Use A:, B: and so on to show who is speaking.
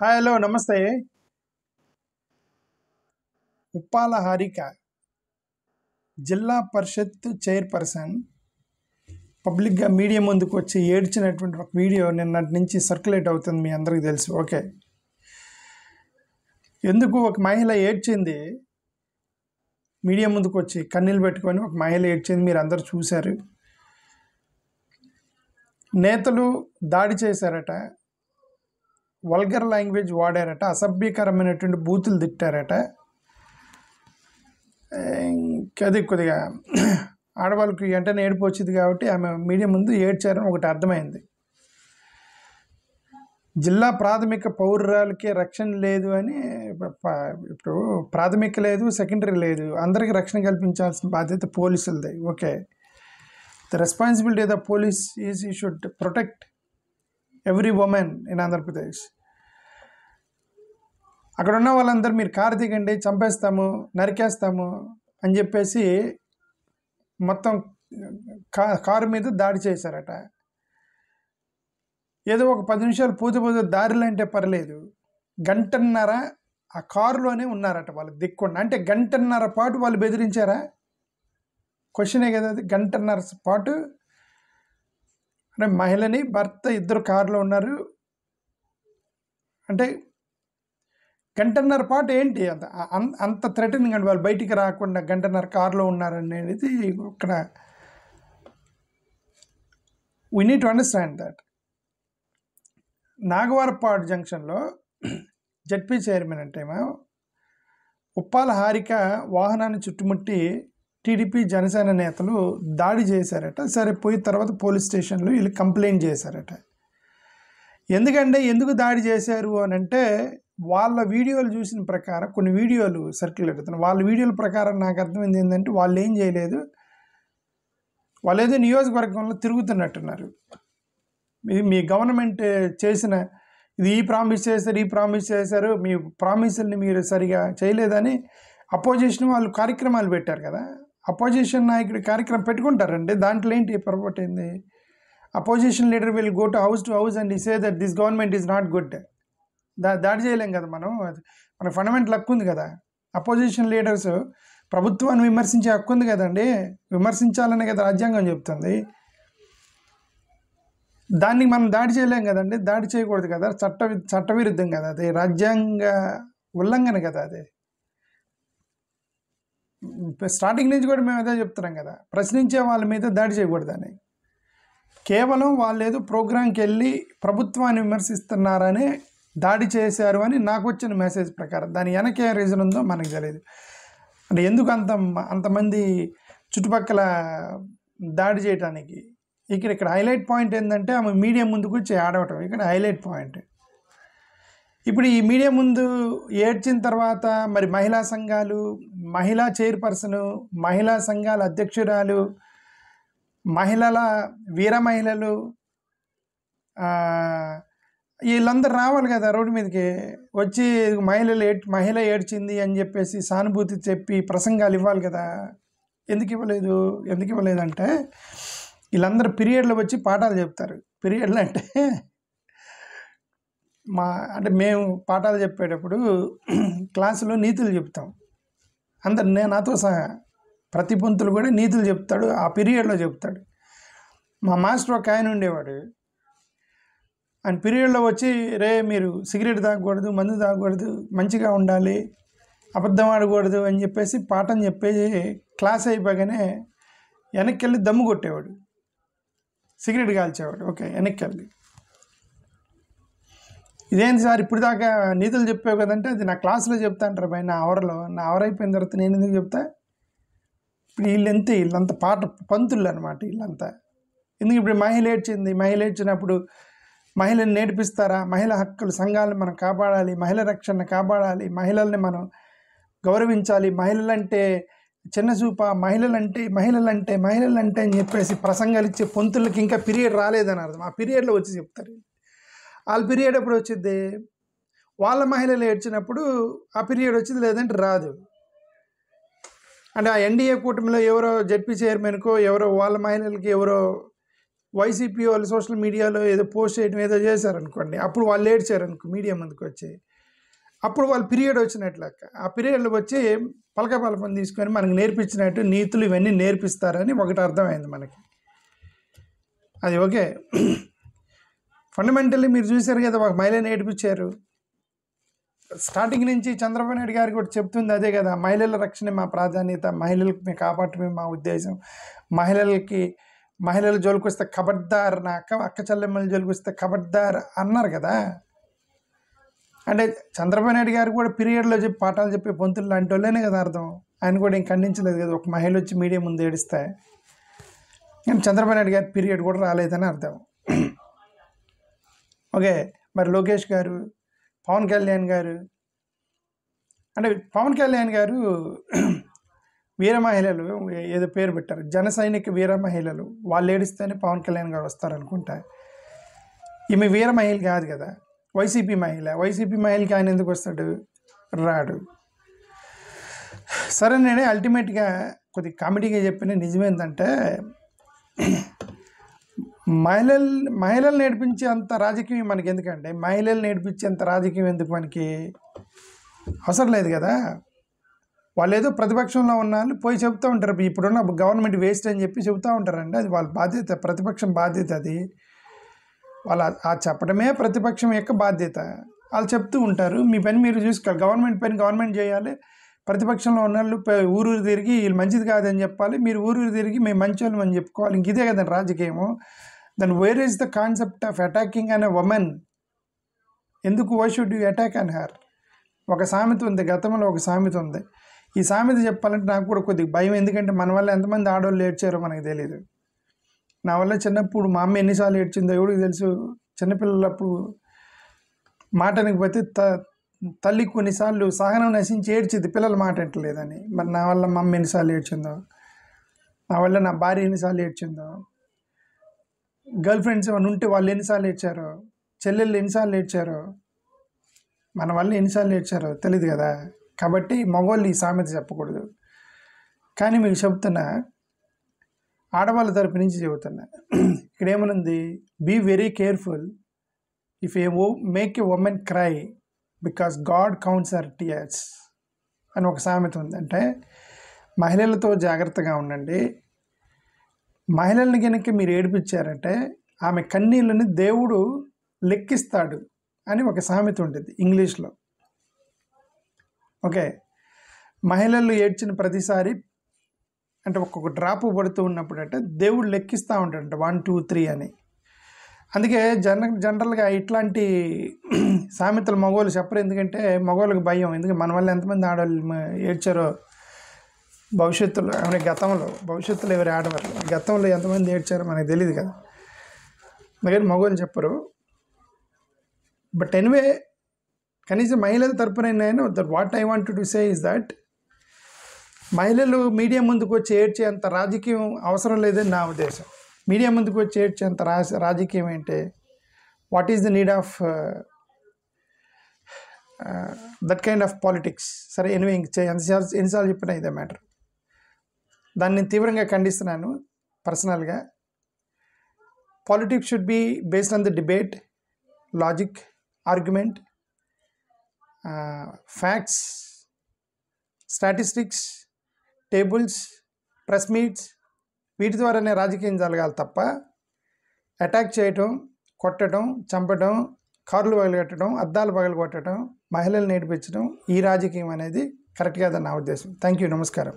A: Hi hello నమస్తే. ఉప్పాల హారిక జిల్లా పరిషత్ chairperson పబ్లిక్గా మీడియా ముందుకు వచ్చి ఏడ్చినటువంటి ఒక వీడియో నిన్నటి నుంచి సర్క్యులేట్ అవుతుంది, మీ అందరికీ తెలుసు. ఓకే, ఎందుకు ఒక మహిళ ఏడ్చింది, మీడియా ముందుకు వచ్చి కన్నీళ్ళు పెట్టుకొని ఒక మహిళ ఏడ్చింది, మీరు అందరూ చూశారు. నేతలు దాడి చేశారట, వల్గర్ లాంగ్వేజ్ వాడారట, అసభ్యకరమైనటువంటి బూతులు తిట్టారట. అది కొద్దిగా ఆడవాళ్ళకి వెంటనే ఏడుపు వచ్చింది కాబట్టి ఆమె మీడియా ముందు ఏడ్చారని ఒకటి అర్థమైంది. జిల్లా ప్రాథమిక పౌరురాలకే రక్షణ లేదు అని, ఇప్పుడు ప్రాథమిక లేదు, సెకండరీ లేదు, అందరికీ రక్షణ కల్పించాల్సిన బాధ్యత పోలీసులది. Okay, the responsibility of the police is you should protect every women in Andhra Pradesh. అక్కడ ఉన్న వాళ్ళందరూ మీరు కారు దిగండి, చంపేస్తాము, నరికేస్తాము అని చెప్పేసి మొత్తం కారు మీద దాడి చేశారట. ఏదో ఒక 10 నిమిషాలు పూజ దారిలో అంటే పర్లేదు, గంటన్నర ఆ కారులోనే ఉన్నారట వాళ్ళు దిక్కుండా. అంటే గంటన్నర పాటు వాళ్ళు బెదిరించారా? క్వశ్చనే కదా అది. గంటన్నర పాటు అంటే మహిళని భర్త ఇద్దరు కారులో ఉన్నారు అంటే గంటన్నర పాటు ఏంటి అంత థ్రెటనింగ్ అండి. వాళ్ళు బయటికి రాకుండా గంటన్నర కారులో ఉన్నారనేది ఇక్కడ we need to understand that. Nagavarapadu జంక్షన్లో జడ్పీ చైర్మన్ అంటేమో ఉప్పాల హారిక వాహనాన్ని చుట్టుముట్టి టీడీపీ జనసేన నేతలు దాడి చేశారట. సరే, పోయిన తర్వాత పోలీస్ స్టేషన్లో వీళ్ళు కంప్లైంట్ చేశారట. ఎందుకు దాడి చేశారు అని అంటే, వాళ్ళ వీడియోలు చూసిన ప్రకారం కొన్ని వీడియోలు సర్క్యులేట్ అవుతున్నాయి. వాళ్ళ వీడియోల ప్రకారం నాకు అర్థమైంది ఏంటంటే, వాళ్ళు ఏం చేయలేదు, వాళ్ళు ఏదో నియోజకవర్గంలో తిరుగుతున్నట్టున్నారు. ఇది మీ గవర్నమెంట్ చేసిన ఇది ఈ ప్రామిస్ చేశారు, మీ ప్రామిసుల్ని మీరు సరిగా చేయలేదని అపోజిషన్ వాళ్ళు కార్యక్రమాలు పెట్టారు కదా. అపోజిషన్ నాయకుడి కార్యక్రమం పెట్టుకుంటారండి, దాంట్లో ఏంటి పొరపాటు ఏంది? Opposition leader will go to house and say that this government is not good. దాడి చేయలేం కదా మనం, మన ఫండమెంటల్ హక్కు ఉంది కదా. అపోజిషన్ లీడర్స్ ప్రభుత్వాన్ని విమర్శించే హక్కు ఉంది కదండి, విమర్శించాలనే కదా రాజ్యాంగం చెప్తుంది. దాన్ని మనం దాడి చేయలేం కదండి, దాడి చేయకూడదు కదా, చట్టవిరుద్ధం కదా, అది రాజ్యాంగ ఉల్లంఘన కదా. అది స్టార్టింగ్ నుంచి కూడా మేము అదే చెప్తున్నాం కదా, ప్రశ్నించే వాళ్ళ మీద దాడి చేయకూడదని. కేవలం వాళ్ళు ఏదో ప్రోగ్రాంకి వెళ్ళి ప్రభుత్వాన్ని విమర్శిస్తున్నారని దాడి చేశారు అని నాకు వచ్చిన మెసేజ్ ప్రకారం. దాని వెనకే రీజన్ ఉందో మనకు తెలియదు. అంటే ఎందుకు అంతమంది చుట్టుపక్కల దాడి చేయడానికి? ఇక్కడ హైలైట్ పాయింట్ ఏంటంటే, ఆమె మీడియా ముందుకు వచ్చి ఆడవటం ఇక్కడ హైలైట్ పాయింట్. ఇప్పుడు ఈ మీడియా ముందు ఏడ్చిన తర్వాత మరి మహిళా సంఘాలు, మహిళా చైర్పర్సను, మహిళా సంఘాల అధ్యక్షురాలు, వీర మహిళలు వీళ్ళందరూ రావాలి కదా రోడ్డు మీదకి వచ్చి, మహిళ ఏడ్చింది అని చెప్పేసి సానుభూతి చెప్పి ప్రసంగాలు ఇవ్వాలి కదా. ఎందుకు ఇవ్వలేదంటే, వీళ్ళందరూ పీరియడ్లో వచ్చి పాఠాలు చెప్తారు. పీరియడ్లు అంటే మేము పాఠాలు చెప్పేటప్పుడు క్లాసులో నీతులు చెప్తాం. నాతో సహా ప్రతి పంతులు కూడా నీతులు చెప్తాడు, ఆ పీరియడ్లో చెప్తాడు. మా మాస్టర్ ఒక ఆయన ఉండేవాడు, ఆయన పీరియడ్లో వచ్చి, రే మీరు సిగరెట్ తాగకూడదు, మందు తాగకూడదు, మంచిగా ఉండాలి, అబద్ధం ఆడకూడదు అని చెప్పేసి పాఠం చెప్పేసి క్లాస్ అయిపోగానే వెనక్కి వెళ్ళి దమ్ము కొట్టేవాడు, సిగరెట్ కాల్చేవాడు. ఓకే, వెనక్కి వెళ్ళి, ఇదేంటి సార్ ఇప్పుడు దాకా నీతులు చెప్పావు కదంటే, అది నా క్లాసులో చెప్తా అంటారు పైన నా అవర్ అయిపోయిన తర్వాత నేను ఎందుకు చెప్తా? ఇప్పుడు వీళ్ళంతా పంతులు అనమాట వీళ్ళంతా. ఎందుకు ఇప్పుడు మహిళ ఏడ్చినప్పుడు మహిళని నేర్పిస్తారా? మహిళా హక్కుల సంఘాలను మనం కాపాడాలి, మహిళా రక్షణ కాపాడాలి, మహిళల్ని మనం గౌరవించాలి, మహిళలంటే చిన్న చూప, మహిళలంటే అని చెప్పేసి ప్రసంగాలు ఇచ్చే పంతులకి ఇంకా పీరియడ్ రాలేదని అర్థం. ఆ పీరియడ్లో వచ్చి చెప్తారు. వాళ్ళ పీరియడ్ ఎప్పుడు వచ్చింది? వాళ్ళ మహిళలు ఏడ్చినప్పుడు ఆ పీరియడ్ వచ్చింది, లేదంటే రాదు. అంటే ఆ ఎన్డీఏ కూటమిలో ఎవరో జడ్పీ చైర్మన్కో ఎవరో వాళ్ళ మహిళలకి ఎవరో వైసీపీ వాళ్ళు సోషల్ మీడియాలో ఏదో పోస్ట్ చేయడం ఏదో చేశారనుకోండి, అప్పుడు వాళ్ళు ఏడ్చారనుకో మీడియా ముందుకు వచ్చి, అప్పుడు వాళ్ళు పీరియడ్ వచ్చినట్లెక్క. ఆ పీరియడ్లో వచ్చి పలకపలపని తీసుకొని మనకు నేర్పించినట్టు నీతులు ఇవన్నీ నేర్పిస్తారని ఒకటి అర్థమైంది మనకి. అది ఓకే. ఫండమెంటల్లీ మీరు చూశారు కదా, ఒక మహిళని ఏడిపించారు. స్టార్టింగ్ నుంచి చంద్రబాబు నాయుడు గారు కూడా చెప్తుంది అదే కదా, మహిళల రక్షణ మా ప్రాధాన్యత, మహిళలకు మేము కాపాడటమే మా ఉద్దేశం, మహిళల జోలికి వస్తే ఖబర్దార్, నా అక్క చెల్లెమ్మల జోలికి వస్తే ఖబర్దార్ అన్నారు కదా. అంటే చంద్రబాబు నాయుడు గారు కూడా పీరియడ్లో చెప్పి పాఠాలు చెప్పే పొంతులు లాంటి వాళ్ళనే కదా అర్థం. ఆయన కూడా ఏం ఖండించలేదు కదా, ఒక మహిళ వచ్చి మీడియా ముందు ఏడిస్తే. కానీ చంద్రబాబు నాయుడు గారి పీరియడ్ కూడా రాలేదని అర్థం. ఓకే, మరి లోకేష్ గారు, పవన్ కళ్యాణ్ గారు, అంటే పవన్ కళ్యాణ్ గారు వీర మహిళలు ఏదో పేరు పెట్టారు, జన సైనిక వీర మహిళలు, వాళ్ళు ఏడిస్తేనే పవన్ కళ్యాణ్ గారు వస్తారనుకుంటా. ఈమె వీర మహిళ కాదు కదా, వైసీపీ మహిళకి ఆయన ఎందుకు వస్తాడు? రాడు. సరే, నేనే అల్టిమేట్గా కొద్దిగా కామెడీగా చెప్పిన నిజమేంటంటే, మహిళలు నేర్పించే అంత రాజకీయం మనకి ఎందుకంటే, మహిళలు నేర్పించే అంత రాజకీయం ఎందుకు మనకి? అవసరం లేదు కదా. వాళ్ళు ఏదో ప్రతిపక్షంలో ఉన్న వాళ్ళు పోయి చెబుతూ ఉంటారు, ఇప్పుడున్న గవర్నమెంట్ వేస్ట్ అని చెప్పి చెబుతూ ఉంటారండి. అది వాళ్ళ బాధ్యత, ప్రతిపక్షం బాధ్యత. అది వాళ్ళు ఆ చెప్పడమే ప్రతిపక్షం యొక్క బాధ్యత. వాళ్ళు చెప్తూ ఉంటారు, మీ పని మీరు చూసుకోవాలి, గవర్నమెంట్ పని గవర్నమెంట్ చేయాలి. ప్రతిపక్షంలో ఉన్న వాళ్ళు ఊరు తిరిగి వీళ్ళు మంచిది కాదని చెప్పాలి, మీరు ఊరు తిరిగి మేము మంచి వాళ్ళం అని చెప్పుకోవాలి. ఇంక ఇదే కదండి రాజకీయము. Then where is the concept of attacking on a women? ఎందుకు? Why should you attack on her? ఒక సామెత ఉంది, గతంలో ఒక సామెత ఉంది. ఈ సామెత చెప్పాలంటే నాకు కూడా కొద్దిగా భయం, ఎందుకంటే మన వల్ల ఎంతమంది ఆడవాళ్ళు ఏడ్చారో మనకు తెలియదు. నా వల్ల చిన్నప్పుడు మా అమ్మ ఎన్నిసార్లు ఏడ్చిందో ఎవరికి తెలుసు. చిన్నపిల్లలప్పుడు మాటనికి పోతే తల్లి కొన్నిసార్లు సహనం నశించి ఏడ్చింది, పిల్లల మాట అంటలేదని. మరి నా వల్ల మా అమ్మ ఎన్నిసార్లు ఏడ్చిందో, నా వల్ల నా భార్య ఎన్నిసార్లు ఏడ్చిందో, గర్ల్ ఫ్రెండ్స్ ఏమైనా ఉంటే వాళ్ళు ఎన్నిసార్లు ఏడ్చారో, చెల్లెళ్ళు ఎన్నిసార్లు ఏడ్చారో, మన వల్ల ఎన్నిసార్లు ఏడ్చారో తెలియదు కదా. కాబట్టి మగవాళ్ళు ఈ సామెత చెప్పకూడదు. కానీ మీకు చెబుతున్నా, ఆడవాళ్ళ తరపు నుంచి చెబుతున్నా, ఇక్కడ ఏమనుంది, be very careful if a make a women cry because God counts her tears అని ఒక సామెత ఉంది. అంటే మహిళలతో జాగ్రత్తగా ఉండండి, మహిళల్ని కనుక మీరు ఏడిపించారంటే ఆమె కన్నీళ్ళని దేవుడు లెక్కిస్తాడు అని ఒక సామెత ఉంటుంది ఇంగ్లీష్లో. ఓకే, మహిళలు ఏడ్చిన ప్రతిసారి అంటే ఒక్కొక్క డ్రాప్ పడుతూ ఉన్నప్పుడు అంటే దేవుడు లెక్కిస్తూ ఉంటాడంట 1 2 3 అని. అందుకే జనరల్గా ఇట్లాంటి సామెతలు మగవాళ్ళు చెప్పరు, ఎందుకంటే మగవాళ్ళకి భయం. ఎందుకంటే మన వల్ల ఎంతమంది ఆడవాళ్ళు ఏడ్చారో భవిష్యత్తులో, అంటే భవిష్యత్తులో ఎవరు ఆడవాళ్ళు గతంలో ఎంతమంది ఏడ్చారో మనకు తెలియదు కదా. అందుకని మగవాళ్ళు చెప్పరు. బట్ ఎనివే, కనీసం మహిళల తరపున నేను what I want to say is that మహిళలు మీడియా ముందుకు వచ్చి ఏడ్చేంత రాజకీయం అవసరం లేదని నా ఉద్దేశం. మీడియా ముందుకు వచ్చి ఏడ్చేంత రాజకీయం ఏంటి? What is the need of that kind of politics? సరే, ఎనివే ఎన్నిసార్లు చెప్పినా ఇదే మ్యాటర్. దాన్ని నేను తీవ్రంగా ఖండిస్తున్నాను పర్సనల్గా. Politics should be based on the debate, logic, argument, facts, statistics, tables, press meets, వీటి ద్వారానే రాజకీయం జరగాలి తప్ప అటాక్ చేయటం, కొట్టడం, చంపడం, కార్లు పగలగొట్టడం, అద్దాలు పగలగొట్టడం, మహిళలు నేర్పించడం, ఈ రాజకీయం అనేది కరెక్ట్ కాదని నా ఉద్దేశం. థ్యాంక్ యూ, నమస్కారం.